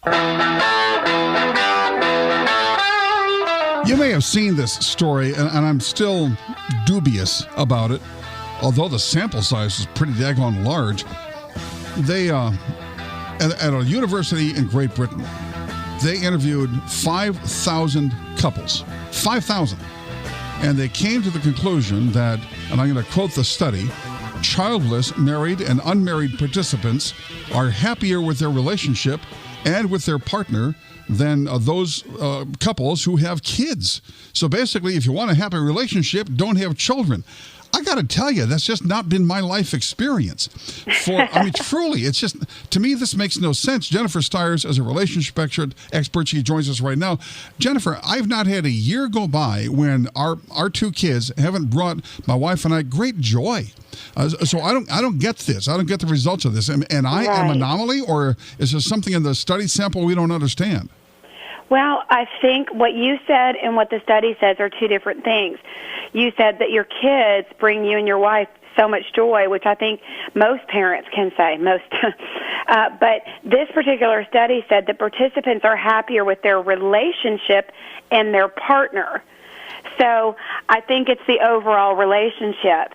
You may have seen this story, and I'm still dubious about it, although the sample size is pretty daggone large. They, at a university in Great Britain, they interviewed 5,000 couples. 5,000. And they came to the conclusion that, and I'm going to quote the study, childless, married, and unmarried participants are happier with their relationship and with their partner than those couples who have kids. So basically, if you want a happy relationship, don't have children. I got to tell you, that's just not been my life experience. Truly, it's just, to me, this makes no sense. Jennifer Styers is a relationship expert. She joins us right now. Jennifer, I've not had a year go by when our two kids haven't brought my wife and I great joy. So I don't get this. I don't get the results of this. And I am anomaly, or is there something in the study sample we don't understand? Well, I think what you said and what the study says are two different things. You said that your kids bring you and your wife so much joy, which I think most parents can say, but this particular study said that participants are happier with their relationship and their partner. So I think it's the overall relationship.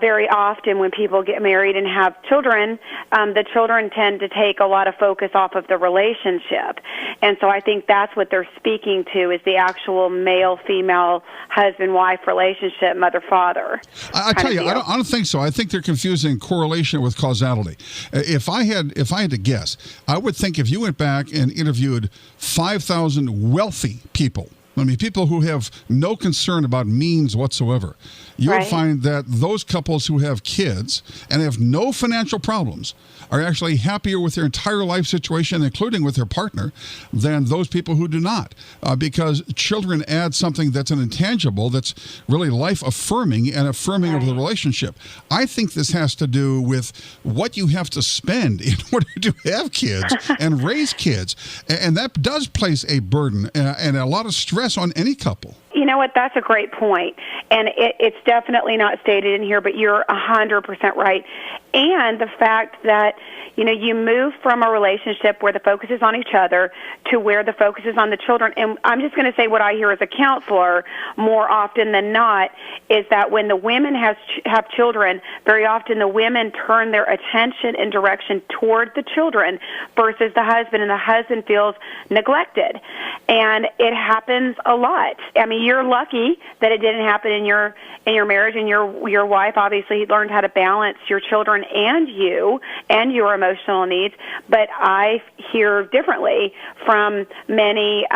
Very often when people get married and have children, the children tend to take a lot of focus off of the relationship. And so I think that's what they're speaking to, is the actual male-female husband-wife relationship, mother-father. I tell you, I don't think so. I think they're confusing correlation with causality. If I had to guess, I would think if you went back and interviewed 5,000 wealthy people, people who have no concern about means whatsoever, you would find that those couples who have kids and have no financial problems are actually happier with their entire life situation, including with their partner, than those people who do not. Because children add something that's an intangible, that's really life-affirming and affirming of the relationship. I think this has to do with what you have to spend in order to have kids and raise kids. And that does place a burden and a lot of stress on any couple. You know what? That's a great point. And it's definitely not stated in here, but you're 100% right. And the fact that, you move from a relationship where the focus is on each other to where the focus is on the children. And I'm just going to say what I hear as a counselor more often than not is that when the women have children, very often the women turn their attention and direction toward the children versus the husband, and the husband feels neglected. And it happens a lot. I mean, you're lucky that it didn't happen in your marriage, and your wife obviously learned how to balance your children and you and your emotional needs. But I hear differently from many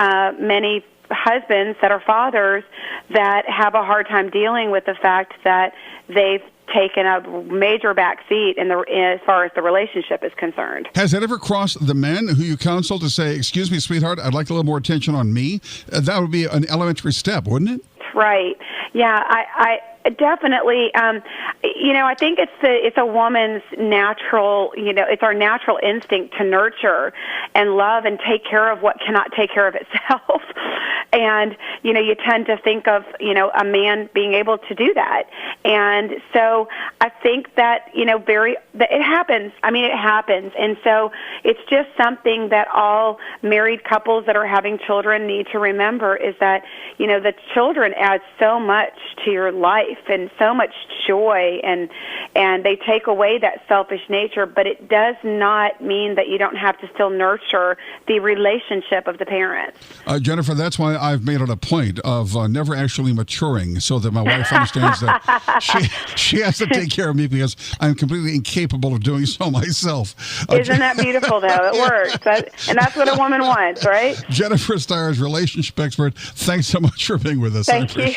husbands that are fathers that have a hard time dealing with the fact that they've taken a major backseat as far as the relationship is concerned. Has that ever crossed the men who you counsel to say, "Excuse me, sweetheart, I'd like a little more attention on me"? That would be an elementary step, wouldn't it? Right. Yeah, I definitely. I think it's a woman's natural. It's our natural instinct to nurture and love and take care of what cannot take care of itself. And you tend to think of a man being able to do that. And so I think that that it happens. I mean, it happens. And so it's just something that all married couples that are having children need to remember, is that the children add so much to your life and so much joy, and they take away that selfish nature, but it does not mean that you don't have to still nurture the relationship of the parents. Jennifer, that's why I've made it a point of never actually maturing, so that my wife understands that she has to take care of me because I'm completely incapable of doing so myself. Isn't that beautiful, though? It works. And that's what a woman wants, right? Jennifer Styers, relationship expert, thanks so much for being with us. Thank you.